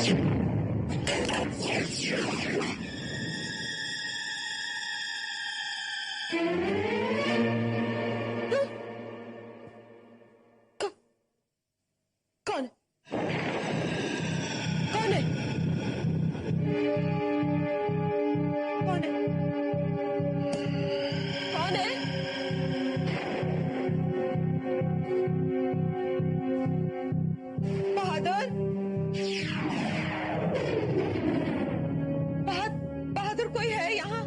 कौन कौन है? कौन है? कौन है? बहादुर, बहादुर कोई है यहाँ?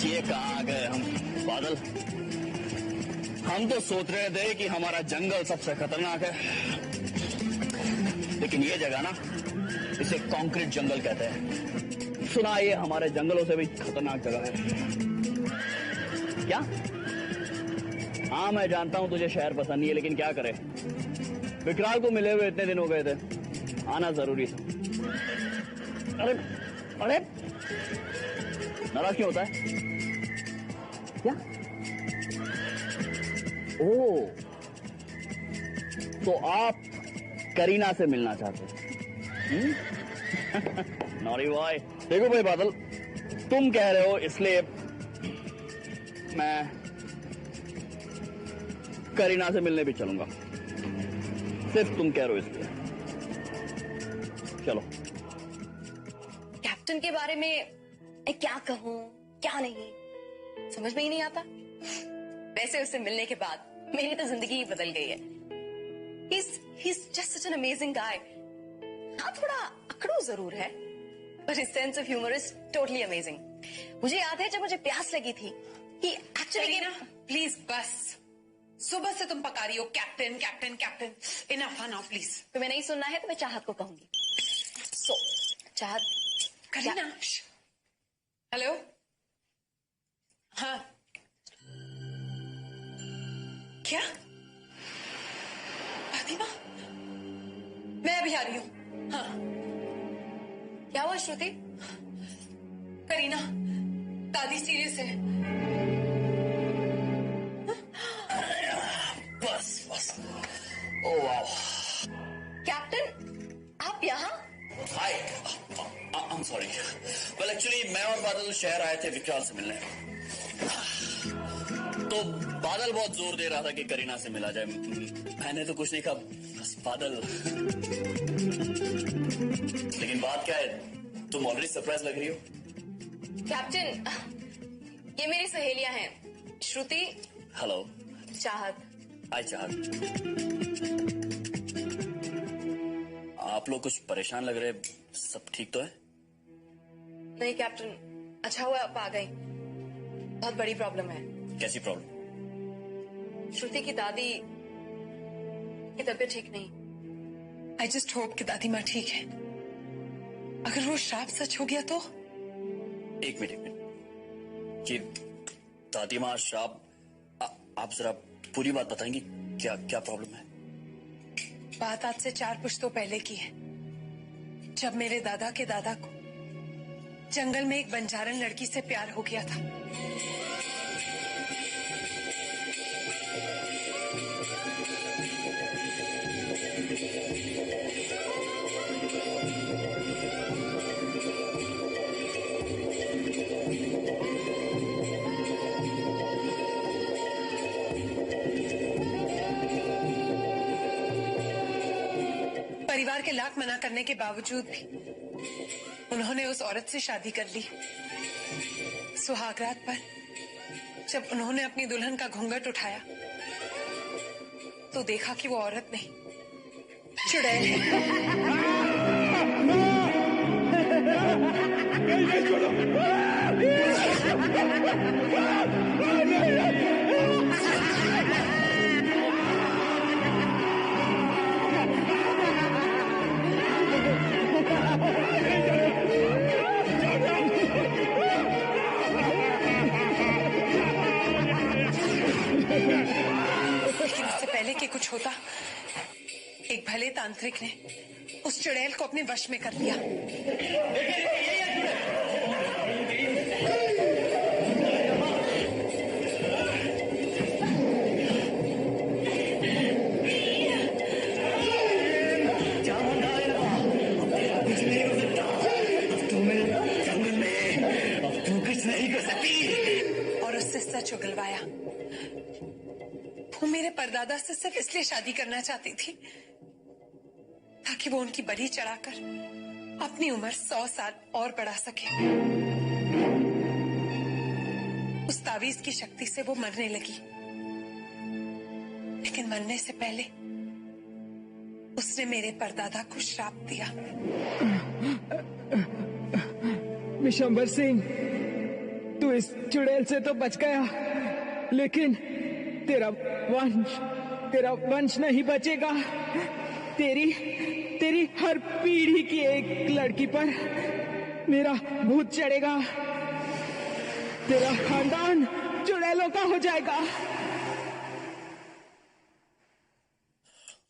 ये कहाँ आ गए हम बादल? हम तो सोच रहे थे कि हमारा जंगल सबसे खतरनाक है, लेकिन ये जगह ना, इसे कंक्रीट जंगल कहते हैं। सुना ये हमारे जंगलों से भी खतरनाक जगह है। क्या? हाँ मैं जानता हूं तुझे शहर पसंद नहीं है, लेकिन क्या करे, विकराल को मिले हुए इतने दिन हो गए थे, आना जरूरी था। अरे अरे नाराज क्यों होता है? क्या? ओह, तो आप करीना से मिलना चाहते हैं? नॉरी बॉय। देखो भाई बादल, तुम कह रहे हो इसलिए मैं करीना से मिलने भी चलूंगा। सिर्फ तुम कह रहे हो इसलिए। चलो। कैप्टन के बारे में मैं क्या कहूं क्या नहीं समझ में ही नहीं आता। वैसे उससे मिलने के बाद मेरी तो जिंदगी ही बदल गई है। He's just such an amazing guy. हाँ थोड़ा अकड़ू जरूर है, but his sense of humor is totally amazing. मुझे याद है जब मुझे प्यास लगी थी, he actually प्लीज बस, सुबह से तुम पका रही हो कैप्टन कैप्टन कैप्टन। इनफ है नाउ प्लीज। तुम्हें नहीं सुनना है तो मैं चाहत को कहूंगी। सो चाहत। करीना। हेलो। हाँ क्या? फातिमा, मैं अभी आ रही हूँ। हाँ क्या हुआ श्रुति? करीना, दादी सीरियस है। बस बस। ओह वाह। कैप्टन आप यहाँ? Hi, I am sorry. Well actually मैं और बादल शहर आए थे विकराल से मिलने, तो बादल बहुत जोर दे रहा था कि करीना से मिला जाए। मैंने तो कुछ नहीं कहा, बस बादल। लेकिन बात क्या है, तुम ऑलरेडी सरप्राइज लग रही हो। कैप्टन, ये मेरी सहेलियां हैं, श्रुति। हेलो। चाहत। हाय चाहत। आप लोग कुछ परेशान लग रहे, सब ठीक तो है? नहीं कैप्टन, अच्छा हुआ आप आ गए। बहुत बड़ी प्रॉब्लम है। कैसी प्रॉब्लम? श्रुति की दादी की तबीयत ठीक नहीं। आई जस्ट होप कि दादी माँ ठीक है। अगर वो श्राप सच हो गया तो? एक मिनट कि दादी माँ श्राप, आप जरा पूरी बात बताएंगी, क्या क्या प्रॉब्लम है? बात आज से 4 पुश्तों पहले की है, जब मेरे दादा के दादा को जंगल में एक बंजारन लड़की से प्यार हो गया था। परिवार के लाख मना करने के बावजूद भी उन्होंने उस औरत से शादी कर ली। सुहागरात पर जब उन्होंने अपनी दुल्हन का घूंघट उठाया तो देखा कि वो औरत नहीं, चुड़ैल है। पहले कि कुछ होता, एक भले तांत्रिक ने उस चुड़ैल को अपने वश में कर लिया। और उससे सच उगलवाया। वो मेरे परदादा से सिर्फ इसलिए शादी करना चाहती थी ताकि वो उनकी बलि चढ़ाकर अपनी उम्र 100 साल और बढ़ा सके। उस तावीज की शक्ति से वो मरने लगी, लेकिन मरने से पहले उसने मेरे परदादा को श्राप दिया। विशंबर सिंह, तू इस चुड़ैल से तो बच गया, लेकिन तेरा वंश नहीं बचेगा। तेरी हर पीढ़ी की एक लड़की पर मेरा भूत चढ़ेगा। तेरा खानदान चुड़ैलों का हो जाएगा।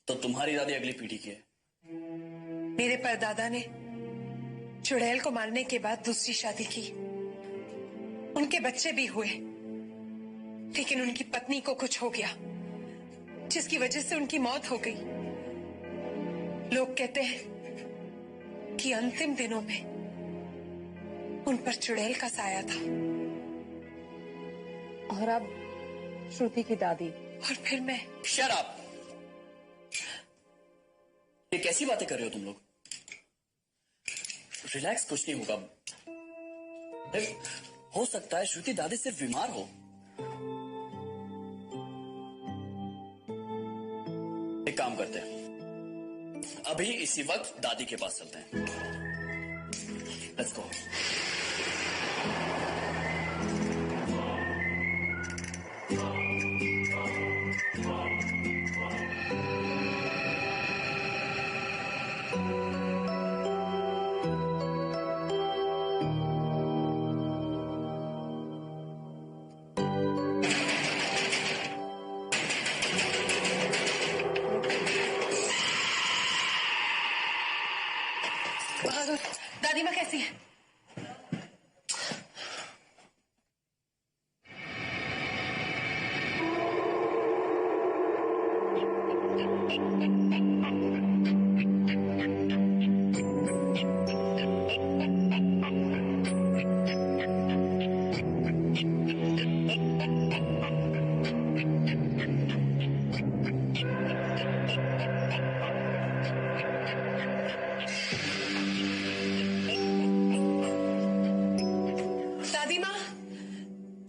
तो तुम्हारी दादी अगली पीढ़ी की है? मेरे परदादा ने चुड़ैल को मारने के बाद दूसरी शादी की। उनके बच्चे भी हुए, लेकिन उनकी पत्नी को कुछ हो गया जिसकी वजह से उनकी मौत हो गई। लोग कहते हैं कि अंतिम दिनों में उन पर चुड़ैल का साया था। और अब श्रुति की दादी। और फिर मैं। Shut up! ये कैसी बातें कर रहे हो तुम लोग? रिलैक्स, कुछ नहीं होगा। हो सकता है श्रुति दादी सिर्फ बीमार हो। एक काम करते हैं, अभी इसी वक्त दादी के पास चलते हैं। Let's go. दादी माँ कैसी है?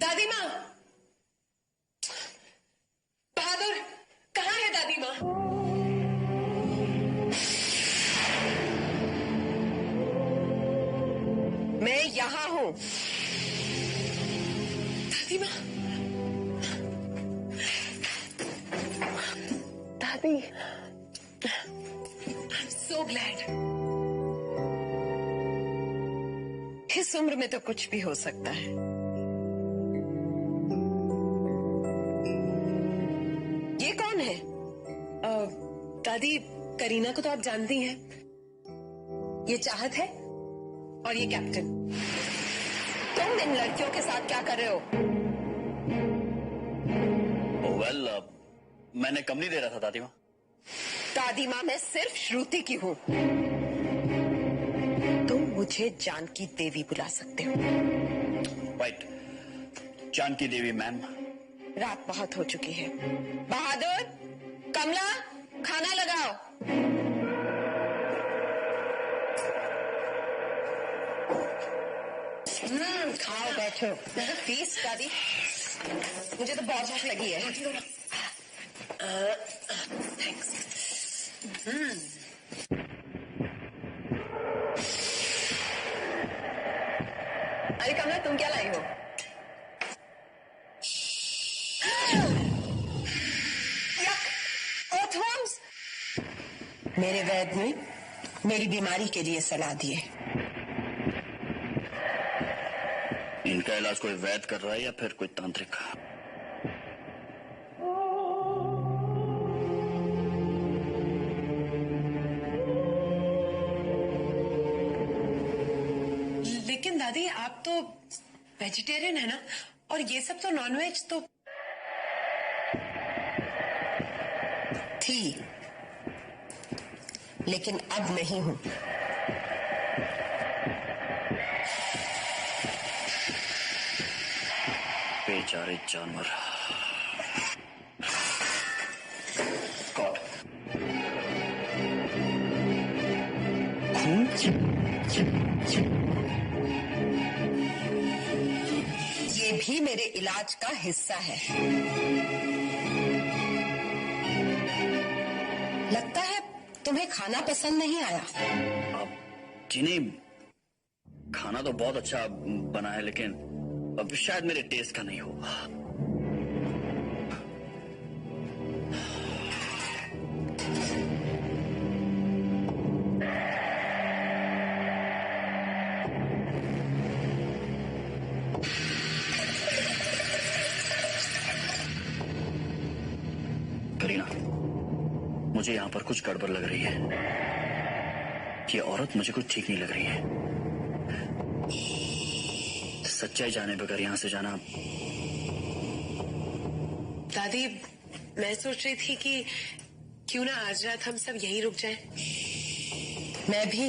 दादी माँ, बहादुर कहाँ है दादी माँ? मैं यहाँ हूँ। दादी माँ, दादी, I'm so glad. इस उम्र में तो कुछ भी हो सकता है। ये कौन है? दादी, करीना को तो आप जानती हैं। ये चाहत है और ये कैप्टन। तुम इन लड़कियों के साथ क्या कर रहे हो? वेल, मैंने कम नहीं दे रहा था दादी माँ। दादी माँ, मैं सिर्फ श्रुति की हूँ। तुम मुझे जानकी देवी बुला सकते हो। राइट, जानकी देवी मैम। रात बहुत हो चुकी है। बहादुर, कमला, खाना लगाओ। खाओ, बैठो। प्लीज दादी, मुझे तो बहुत भूख लगी है। थैंक्स। अरे कमला, तुम क्या लाई हो? Earthworms? मेरे वैद्य ने मेरी बीमारी के लिए सलाह दी है। इनका इलाज कोई वैद्य कर रहा है या फिर कोई तांत्रिक? दादी आप तो वेजिटेरियन है ना, और ये सब तो नॉनवेज तो थी, लेकिन अब नहीं हूं। बेचारे जानवर। ये भी मेरे इलाज का हिस्सा है। लगता है तुम्हें खाना पसंद नहीं आया। जी नहीं, खाना तो बहुत अच्छा बना है, लेकिन अब शायद मेरे टेस्ट का नहीं होगा। करीना, मुझे यहां पर कुछ गड़बड़ लग रही है। ये औरत मुझे कुछ ठीक नहीं लग रही है। सच्चाई जाने बगैर यहां से जाना। दादी मैं सोच रही थी कि क्यों ना आज रात हम सब यहीं रुक जाएं। मैं भी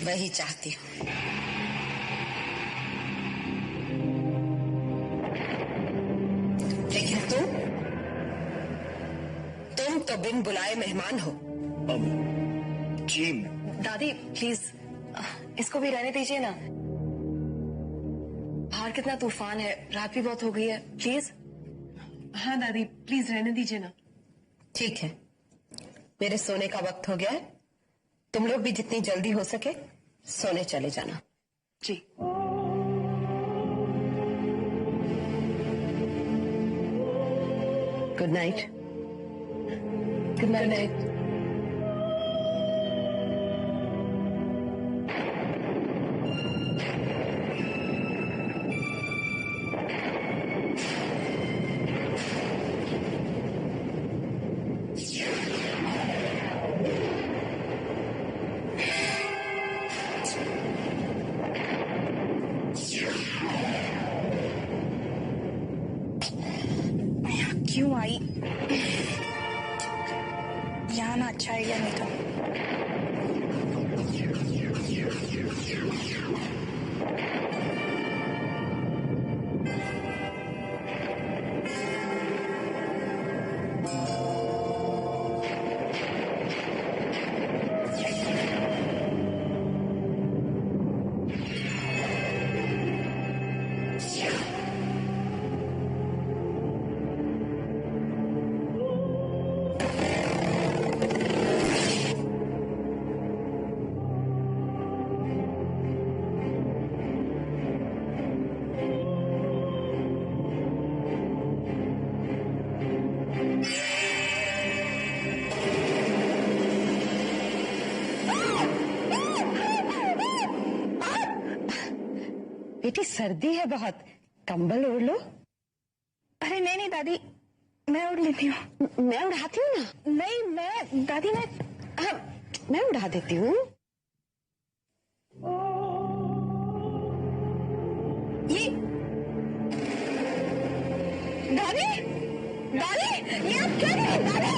वही चाहती हूँ। लेकिन तुम तो बिन बुलाए मेहमान हो। अब जी दादी प्लीज इसको भी रहने दीजिए ना। बाहर कितना तूफान है, रात भी बहुत हो गई है, प्लीज। हाँ दादी प्लीज रहने दीजिए ना। ठीक है, मेरे सोने का वक्त हो गया है। तुम लोग भी जितनी जल्दी हो सके सोने चले जाना। जी। Good night. Good night. क्यों आई? यहाँ ना अच्छा आइडिया नहीं था। बेटी सर्दी है बहुत, कंबल ओढ़ लो। अरे नहीं नहीं दादी, मैं उड़ लेती हूँ। मैं उड़ाती हूँ ना। नहीं मैं दादी मैं उड़ा देती हूँ। ये दादी दादी ये आप क्या कर रहे हैं दादी?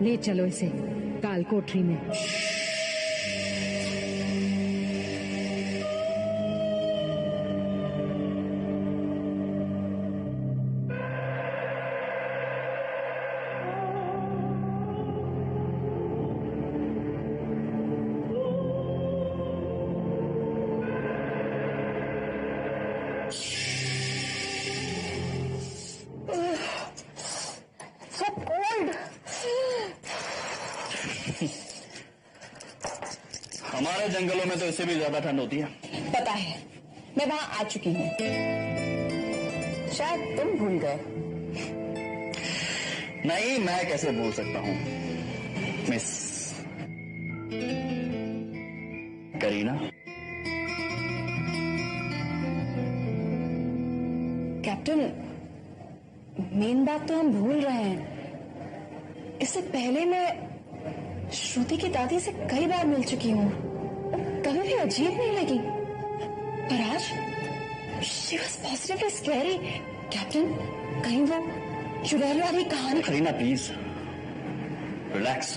ले चलो इसे काल कोठरी में। हमारे जंगलों में तो इससे भी ज्यादा ठंड होती है। पता है, मैं वहां आ चुकी हूँ। शायद तुम भूल गए। नहीं, मैं कैसे भूल सकता हूं मिस करीना। कैप्टन, मेन बात तो हम भूल रहे हैं। इससे पहले मैं श्रुति की दादी से कई बार मिल चुकी हूँ, कभी भी अजीब नहीं लगी। पर आज she was positively scary। Captain, कहीं वो चुड़ैल वाली कहानी। Kareena please relax.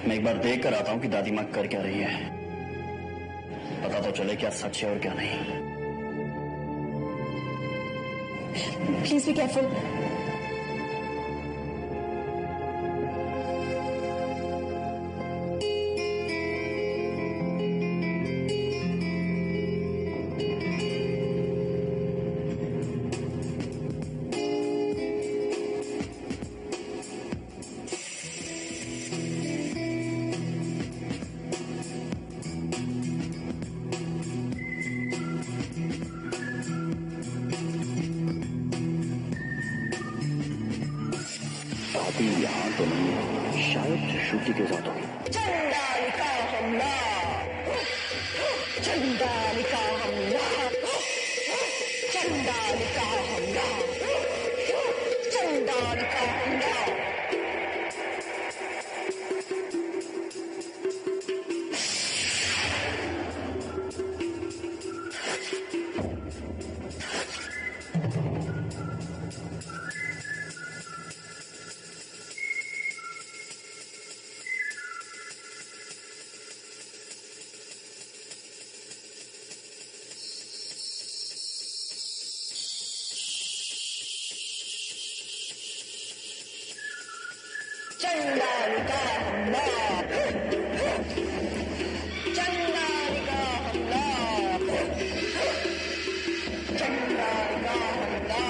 मैं एक बार देख कर आता हूं कि दादी माँ कर क्या रही है, पता तो चले क्या सच है और क्या नहीं। Please be careful. यहाँ तो नहीं, शायद श्रुति के साथ होगी। चंडालिका हमला, चंडालिका हमला, चंडालिका हमला, चंडालिका हमला। चंडालिका हमला, चंडालिका हमला, चंडालिका हमला।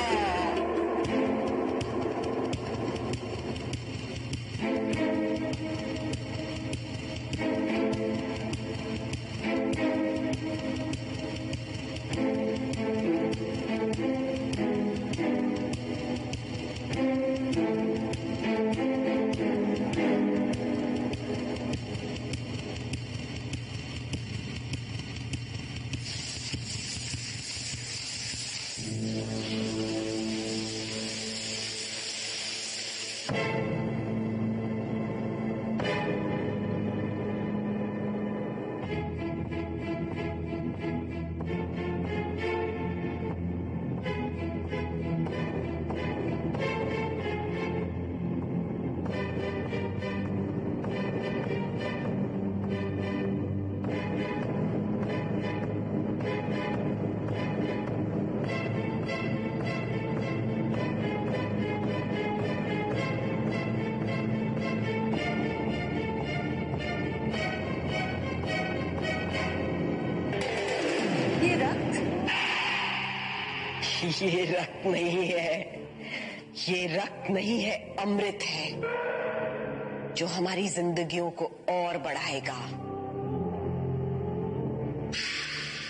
ये रक्त नहीं है, ये रक्त नहीं है, अमृत है जो हमारी जिंदगियों को और बढ़ाएगा।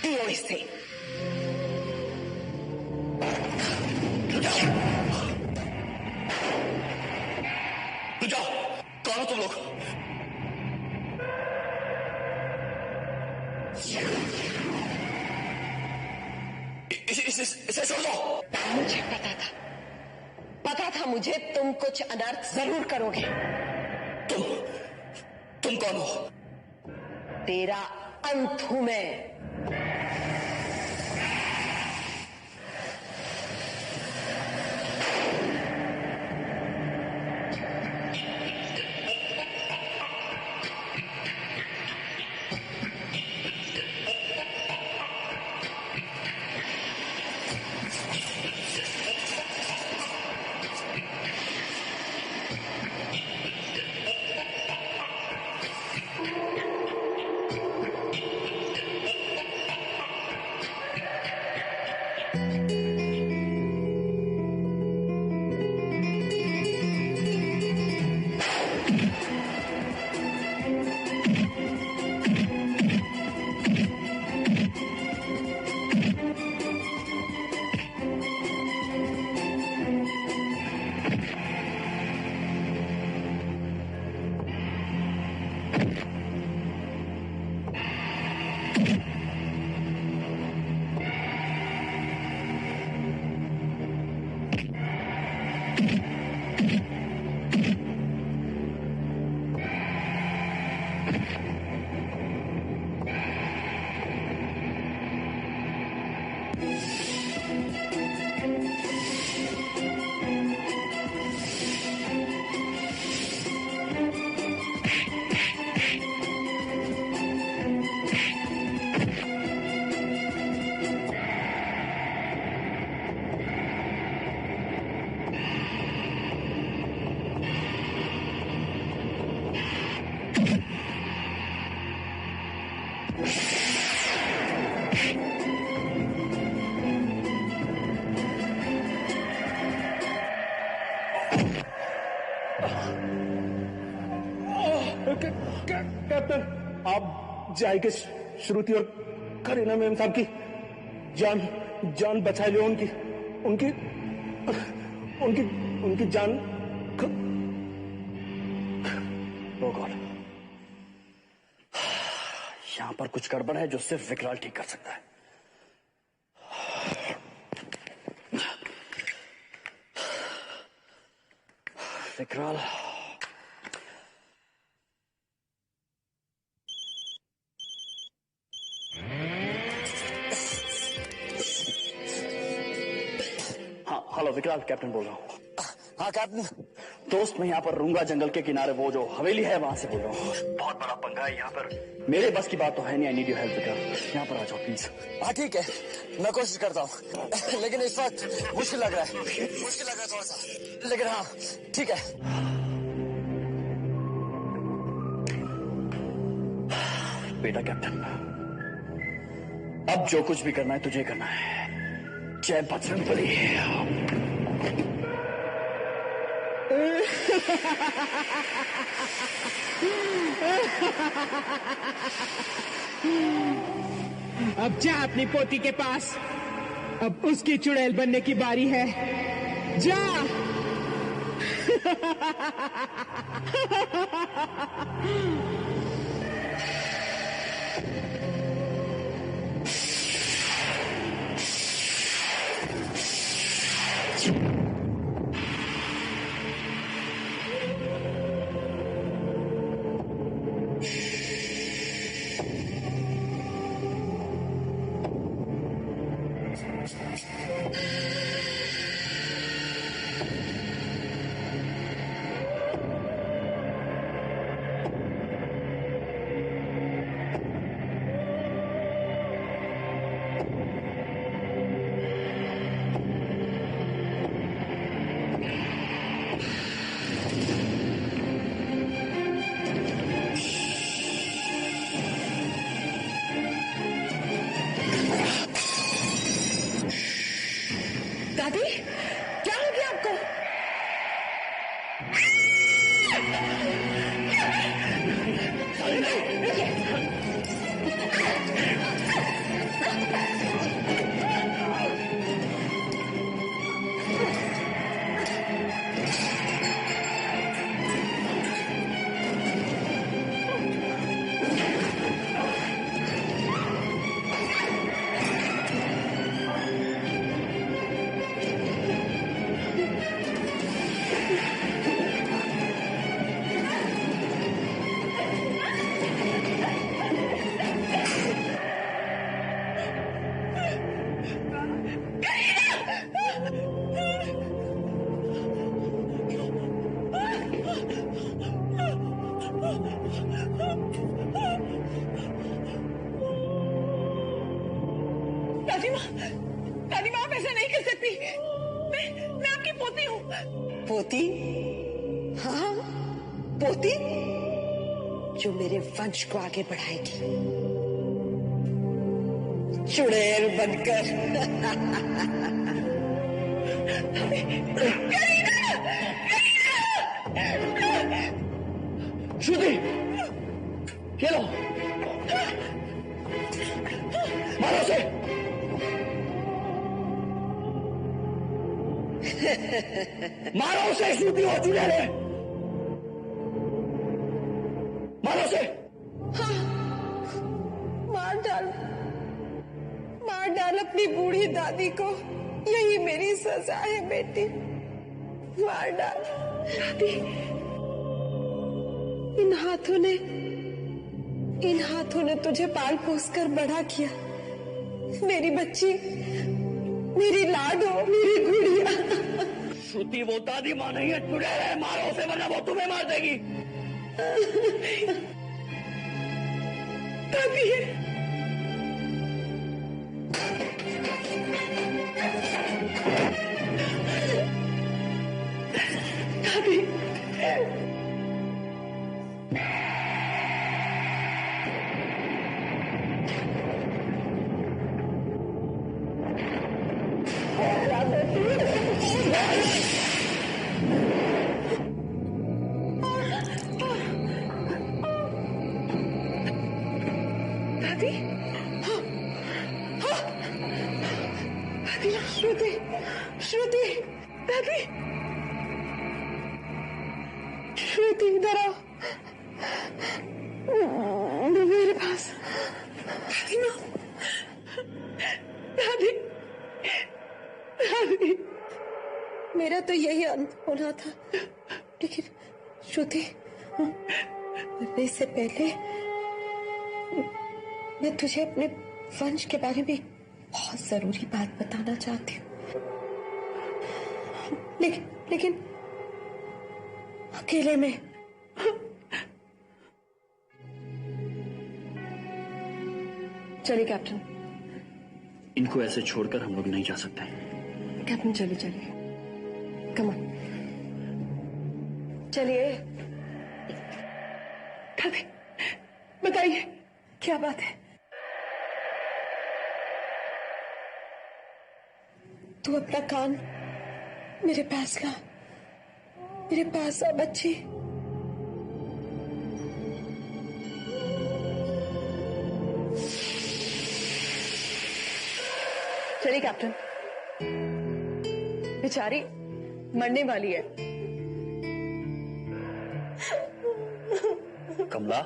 पियो इसे। जाओ, कौन हो तुम लोग? इसे छोड़ दो। मुझे पता था मुझे तुम कुछ अनर्थ जरूर करोगे। तुम कौन हो? तेरा अंत हूं मैं। कैप्टन, आप जाएंगे श्रुति और करीना मैम साहब की जान बचा लो। उनकी जान। ओ गॉड, यहां पर कुछ गड़बड़ है जो सिर्फ विकराल ठीक कर सकता है। विकराल, हाँ हेलो विकराल, कैप्टन बोल रहा हूँ। हाँ कैप्टन। दोस्त, मैं यहाँ पर रूंगा जंगल के किनारे वो जो हवेली है वहां से बोल रहा हूँ। बहुत बड़ा पंगा है यहाँ पर, मेरे बस की बात तो है नहीं। आई नीड योर हेल्प विकराल, यहाँ पर आ जाओ प्लीज। हाँ ठीक है, मैं कोशिश करता हूँ, लेकिन इस वक्त मुश्किल लग रहा है थोड़ा सा, लेकिन हाँ ठीक है। बेटा कैप्टन, अब जो कुछ भी करना है तुझे करना है। जय बजरंगबली। अब जा अपनी पोती के पास, अब उसकी चुड़ैल बनने की बारी है। जा। दादी, क्या हो गया आपको? दादी माँ, आप ऐसा नहीं कर सकती। मैं आपकी पोती हूँ। पोती? हाँ, पोती जो मेरे वंश को आगे बढ़ाएगी, चुड़ैल बनकर। श्रुति, ये लो, मारो उसे। मारो उसे, श्रुति हो चुड़ैल है, मारो उसे। हाँ, मार डाल अपनी बूढ़ी दादी को, यही मेरी सजा है बेटी, मार डाल। दादी, इन हाथों ने तुझे पाल पोस कर बड़ा किया, मेरी बच्ची, मेरी लाडो, मेरी गुड़िया। श्रुति वो दादी माँ नहीं है, चुड़ैल है, मारो उसे वरना वो तुम्हें मार देगी। दादी, दादी, श्रुति, श्रुति, दादी, श्रुति इधर आओ मेरे पास। दादी माँ, दादी, दादी, मेरा तो यही अंत होना था, लेकिन श्रुति, मरने से पहले मैं तुझे अपने वंश के बारे में बहुत जरूरी बात बताना चाहती हूँ, लेकिन अकेले में। चलिए कैप्टन। इनको ऐसे छोड़कर हम लोग नहीं जा सकते। कैप्टन चलिए चलिए, कम ऑन, चलिए। दादी बताइए क्या बात है? तू अपना कान मेरे पास ला, मेरे पास आ बच्ची। चलिए कैप्टन, बेचारी मरने वाली है। कमला,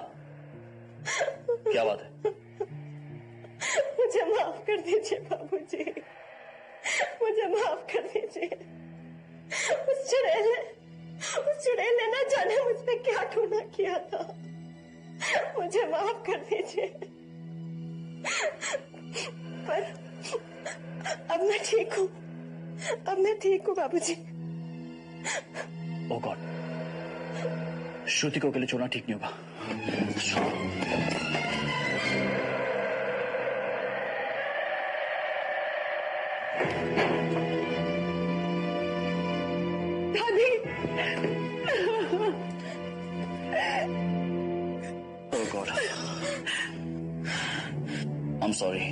क्या बात है? मुझे माफ कर दीजिए बाबूजी, मुझे माफ कर दीजिए। उस चुड़ैल ने ना जाने मुझ पे क्या टूना किया था। मुझे माफ कर दीजिए। पर अब मैं ठीक हूँ, अब मैं ठीक हूँ बाबूजी। ओह गॉड, श्रुति को अकेले छोड़ना ठीक नहीं होगा। दादी, ओह गॉड, आई एम सॉरी।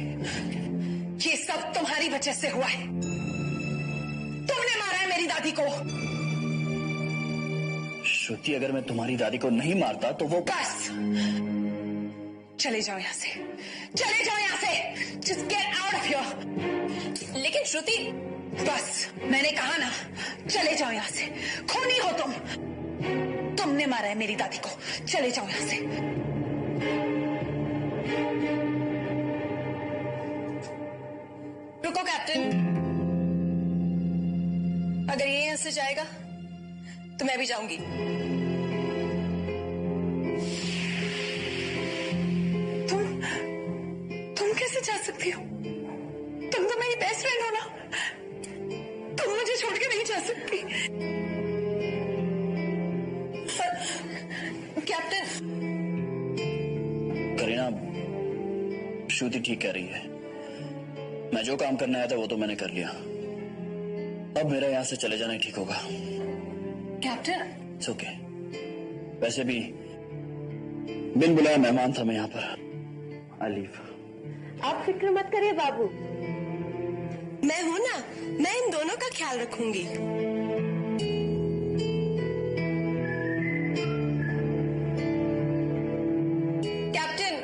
ये सब तुम्हारी वजह से हुआ है। तुमने मारा है मेरी दादी को। श्रुति, अगर मैं तुम्हारी दादी को नहीं मारता तो वो। बस चले जाओ यहां से, चले जाओ यहां से। Just get out of here। लेकिन श्रुति, बस मैंने कहा ना, चले जाओ यहां से। खूनी हो तुम। तुमने मारा है मेरी दादी को। चले जाओ यहां से। रुको कैप्टन, अगर ये यहां से जाएगा तो मैं भी जाऊंगी। तुम कैसे जा सकती हो? तुम तो मेरी बेस्ट फ्रेंड हो ना। तुम मुझे छोड़ के नहीं जा सकती। कैप्टन, करीना, श्रुति ठीक कह रही है। मैं जो काम करना आया था वो तो मैंने कर लिया। अब मेरा यहां से चले जाना ही ठीक होगा। Captain, it's okay. वैसे भी बिन बुलाया मेहमान था मैं यहाँ पर। I leave. आप फिक्र मत करिए बाबू, मैं हूं ना, मैं इन दोनों का ख्याल रखूंगी। कैप्टन,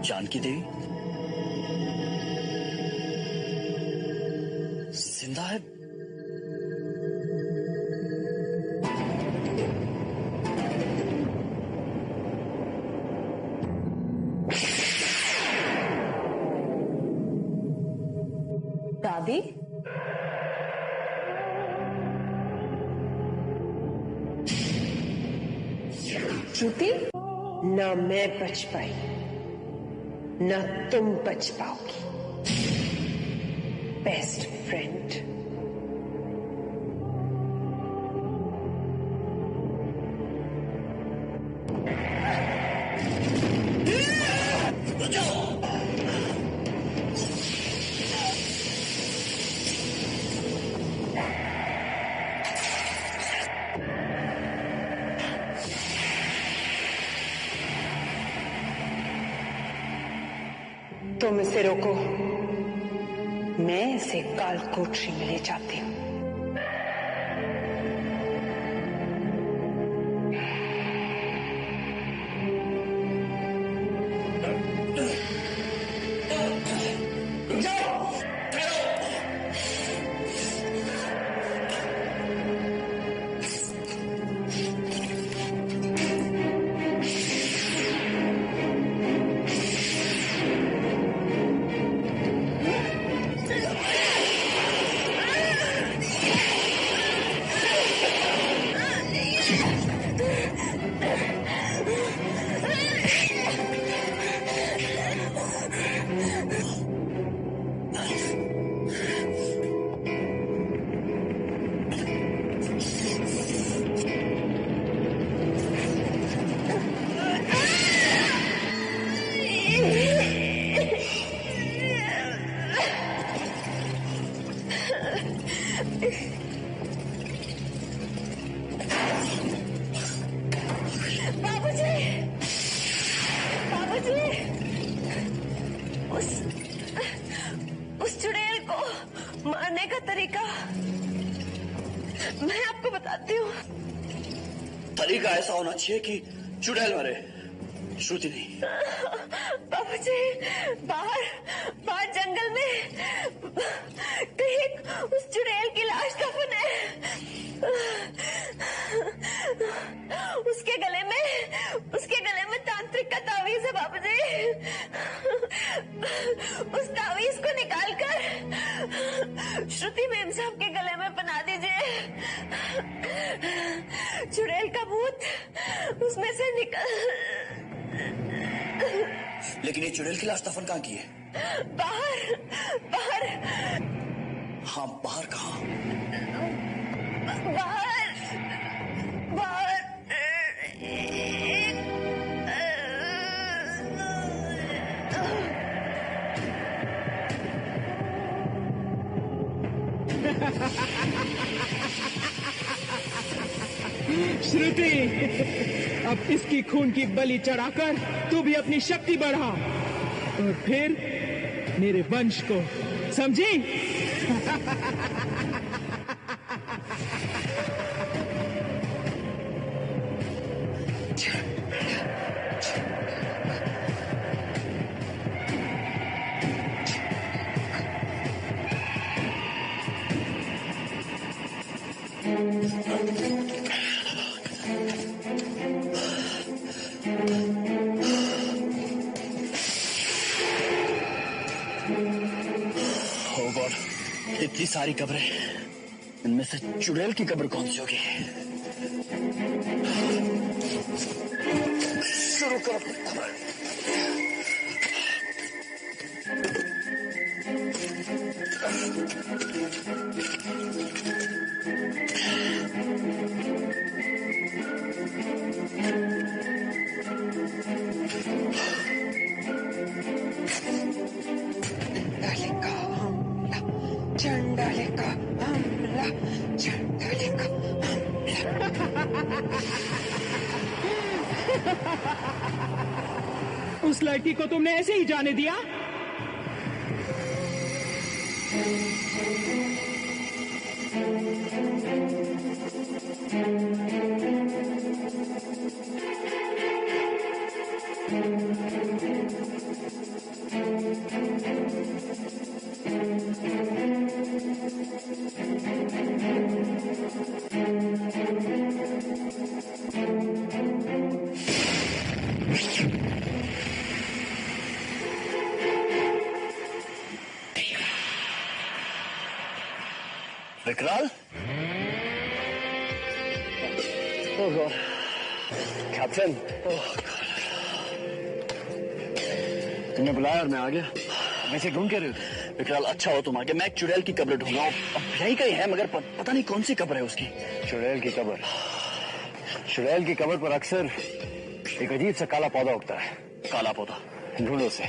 जानकी देवी जिंदा है? दादी, श्रुति, ना मैं बच पाई, ना तुम बच पाओगी। Best friend. तुम इसे रोको, मैं इसे कालकोठरी में ले जाती हूँ। उस चुड़ैल को मारने का तरीका मैं आपको बताती हूँ। तरीका ऐसा होना चाहिए कि चुड़ैल मरे, श्रुति नहीं। बाबूजी, बाहर जंगल में कहीं उस चुड़ैल की लाश दफन है। उसके गले में तांत्रिक का तावीज है बाबूजी। उस तावीज को निकालकर श्रुति मेम साहब के गले में पहना दीजिए। चुड़ैल का भूत उसमें से निकल। लेकिन ये चुड़ैल की लाश दफन कहाँ की है? बाहर। हाँ, बाहर कहाँ? बाहर। श्रुति, अब इसकी खून की बलि चढ़ाकर तू भी अपनी शक्ति बढ़ा और फिर मेरे वंश को, समझी? इतनी सारी कब्रें, इनमें से चुड़ैल की कब्र कौन सी होगी? शुरू करो। चंडालिका हमला, चंडालिका हमला। उस लड़की को तुमने ऐसे ही जाने दिया? विकराल? ओह गॉड, कैप्टन। ओह गॉड, तुमने बुलाया और मैं आ गया। वैसे ढूंढ के रहे हो? विकराल, अच्छा हो तुम आ गए। मैं एक चुड़ैल की कब्र ढूंढ रहा हूँ। अब यही कहीं है, मगर पता नहीं कौन सी कब्र है उसकी। चुड़ैल की कब्र? चुड़ैल की कब्र पर अक्सर एक अजीब सा काला पौधा उगता है। काला पौधा? ढूंढो उसे।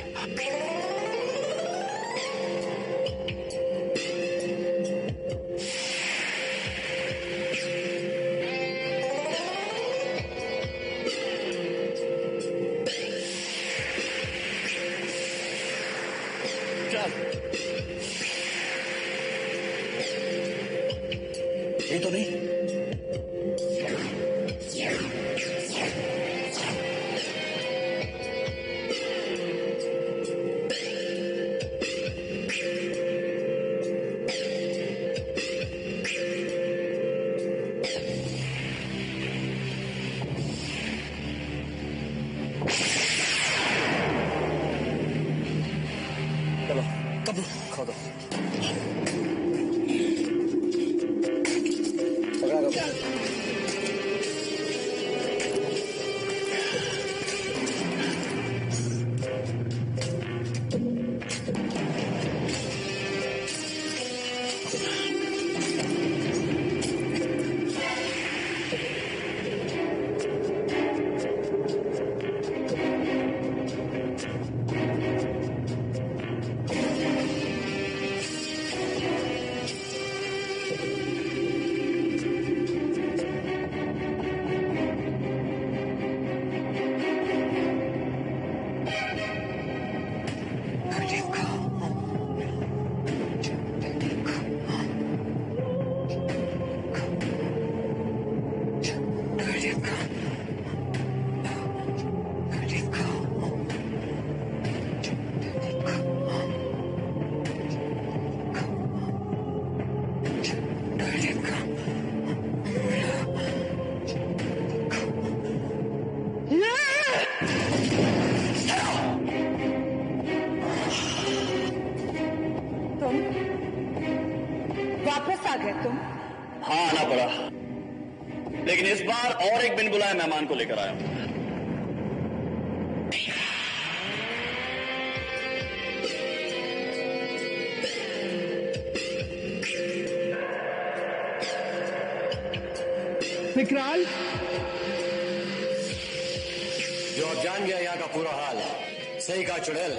वापस आ गए तुम? हाँ, आना पड़ा, लेकिन इस बार और एक बिन बुलाए मेहमान को लेकर आया हूं। विकराल, जो अब जान गया यहाँ का पूरा हाल, सही कहा चुड़ैल,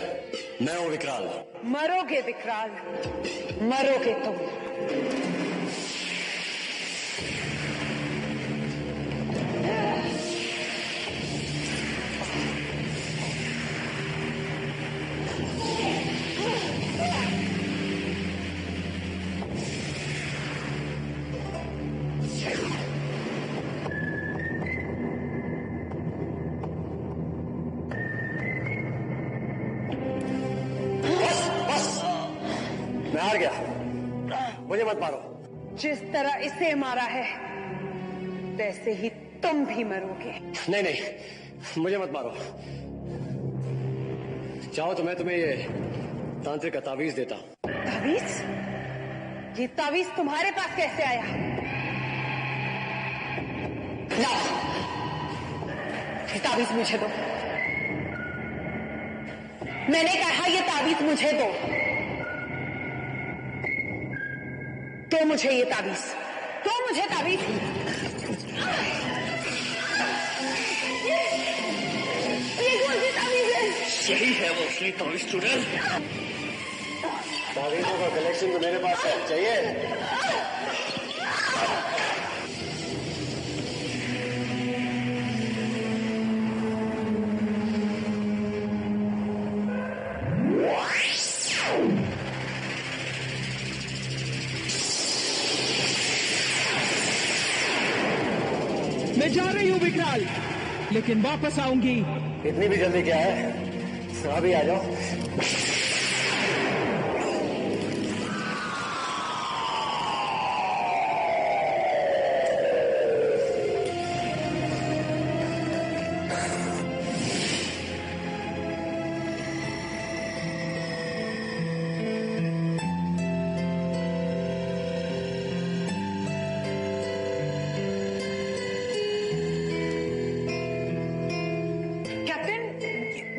मैं हूँ विकराल। मरोगे विकराल, मरोगे तुम। मैं हार गया, मुझे मत मारो। जिस तरह इसे मारा है वैसे ही तुम भी मरोगे। नहीं नहीं, मुझे मत मारो। चाहो तो मैं तुम्हें ये तांत्रिक का तावीज देता हूं। तावीज? ये तावीज तुम्हारे पास कैसे आया? लाओ, ये तावीज मुझे दो। मैंने कहा ये तावीज मुझे दो। तो मुझे ये तावीज, तो मुझे तावीज। ये कौन सी तावीज है? यही है वो असली तावीज चुड़ैल। तावीजों का कलेक्शन तो मेरे पास है, चाहिए? मैं जा रही हूँ विकराल, लेकिन वापस आऊंगी। इतनी भी जल्दी क्या है, अभी आ जाओ।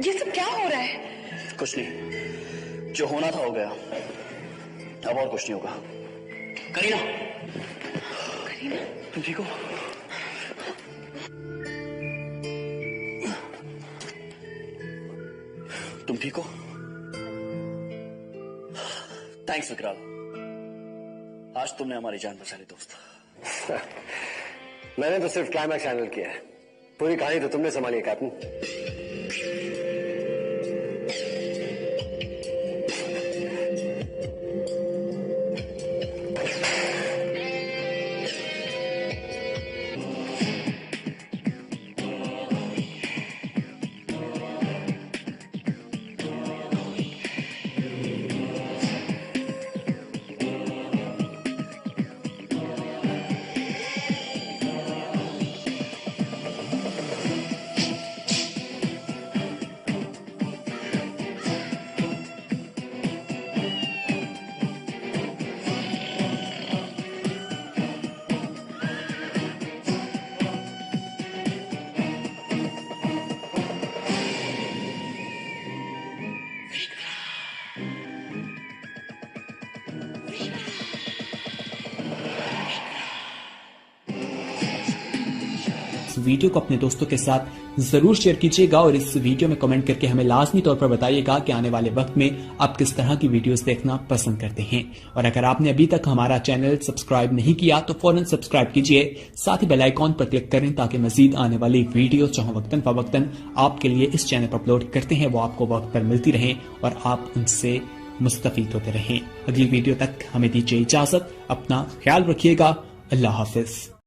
ये सब क्या हो रहा है? कुछ नहीं, जो होना था हो गया, अब और कुछ नहीं होगा। करीना, करीना, तुम ठीक हो? तुम ठीक हो? थैंक्स विकराल, आज तुमने हमारी जान बचा ली दोस्त। मैंने तो सिर्फ क्लाइमैक्स हैंडल किया है, पूरी कहानी तो तुमने संभाली है कैप्टन। इस वीडियो को अपने दोस्तों के साथ जरूर शेयर कीजिएगा और इस वीडियो में कमेंट करके हमें लाजमी तौर पर बताइएगा कि आने वाले वक्त में आप किस तरह की वीडियोस देखना पसंद करते हैं। और अगर आपने अभी तक हमारा चैनल सब्सक्राइब नहीं किया तो फौरन सब्सक्राइब कीजिए, साथ ही बेल आइकॉन पर क्लिक करें ताकि मजीद आने वाली वीडियो जो वक्तन फवक्तन आपके लिए इस चैनल पर अपलोड करते हैं वो आपको वक्त पर मिलती रहे और आप उनसे मुस्तफीद होते रहें। अगली वीडियो तक हमें दीजिए इजाजत, अपना ख्याल रखिएगा। अल्लाह हाफिज।